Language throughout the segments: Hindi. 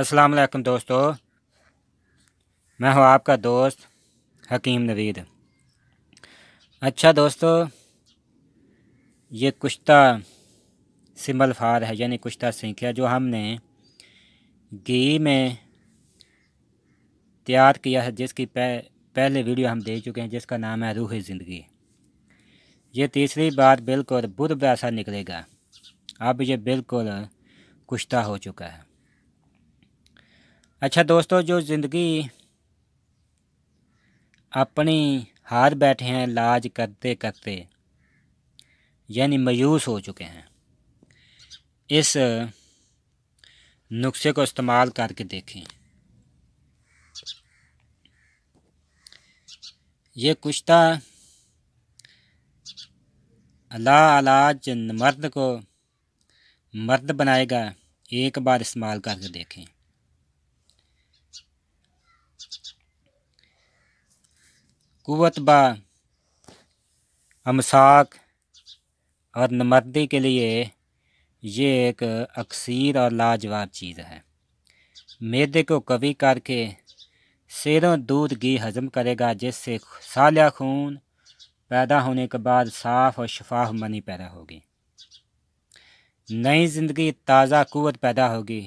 अस्सलाम वालेकुम दोस्तों, मैं हूं आपका दोस्त हकीम नवीद। अच्छा दोस्तों, ये कुश्ता सिंबल फार है यानी कुश्ता संख्या जो हमने घी में तैयार किया है, जिसकी पहले वीडियो हम दे चुके हैं, जिसका नाम है रूह ज़िंदगी। ये तीसरी बार बिल्कुल बुध जैसा निकलेगा। अब ये बिल्कुल कुश्ता हो चुका है। अच्छा दोस्तों, जो ज़िंदगी अपनी हार बैठे हैं इलाज करते करते, यानी मायूस हो चुके हैं, इस नुस्खे को इस्तेमाल करके देखें। ये कुश्ता लाइलाज मर्द को मर्द बनाएगा। एक बार इस्तेमाल करके देखें। कुव्वत बा अमसाक और नमर्दी के लिए ये एक अक्सीर और लाजवाब चीज़ है। मैदे को कवी करके सेरों दूध घी हजम करेगा, जिससे सालिया खून पैदा होने के बाद साफ़ और शफाफ मनी पैदा होगी। नई ज़िंदगी, ताज़ा कुव्वत पैदा होगी।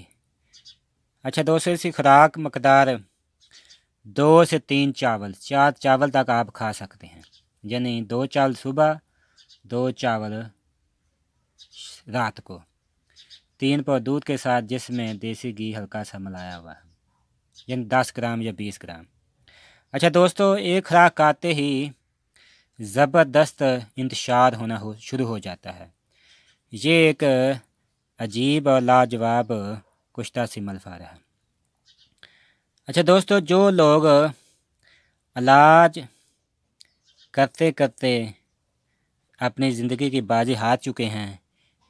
अच्छा दोस्तों, इसकी खुराक मकदार 2 से 3 चावल, 4 चावल तक आप खा सकते हैं। यानी 2 चावल सुबह, 2 चावल रात को, 3 पाव दूध के साथ जिसमें देसी घी हल्का सा मिलाया हुआ है, यानी 10 ग्राम या 20 ग्राम। अच्छा दोस्तों, एक खुराक खाते ही ज़बरदस्त इंतशार होना शुरू हो जाता है। ये एक अजीब और लाजवाब कुश्ता सिंबल फार है। अच्छा दोस्तों, जो लोग इलाज करते करते अपनी ज़िंदगी की बाजी हार चुके हैं,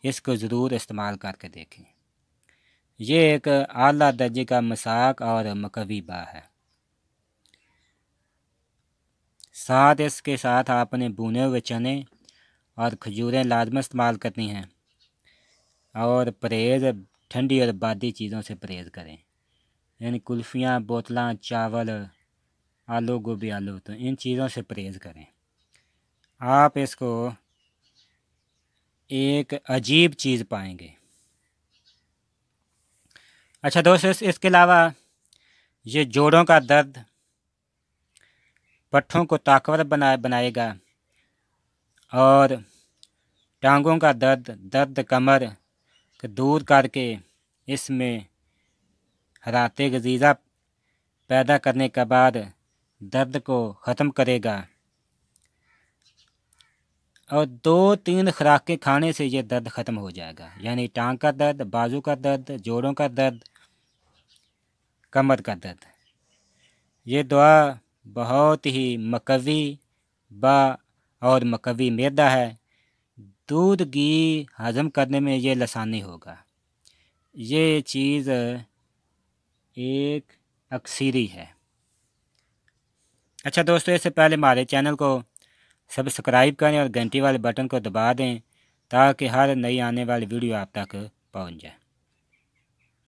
इसको ज़रूर इस्तेमाल करके देखें। ये एक आला दर्जे का मसाक और मकवी बा है। साथ इसके साथ आपने भुने हुए चने और खजूरें लाजमी इस्तेमाल करनी हैं। और परहेज़ ठंडी और बादी चीज़ों से परहेज़ करें, यानी कुल्फ़ियाँ, बोतलां, चावल, आलू गोभी, आलू, तो इन चीज़ों से परहेज़ करें। आप इसको एक अजीब चीज़ पाएंगे। अच्छा दोस्तों, इसके अलावा ये जोड़ों का दर्द, पट्ठों को ताकतवर बनाएगा और टांगों का दर्द कमर को दूर करके इसमें हराते गजीज़ा पैदा करने के बाद दर्द को ख़त्म करेगा। और 2-3 खुराकें खाने से ये दर्द ख़त्म हो जाएगा, यानी टांग का दर्द, बाजू का दर्द, जोड़ों का दर्द, कमर का दर्द। ये दुआ बहुत ही मकवी बा और मकवी मैदा है। दूध घी हज़म करने में ये आसानी होगा। ये चीज़ एक अक्सीरी है। अच्छा दोस्तों, इससे पहले हमारे चैनल को सब्सक्राइब करें और घंटी वाले बटन को दबा दें, ताकि हर नई आने वाली वीडियो आप तक पहुंच जाए।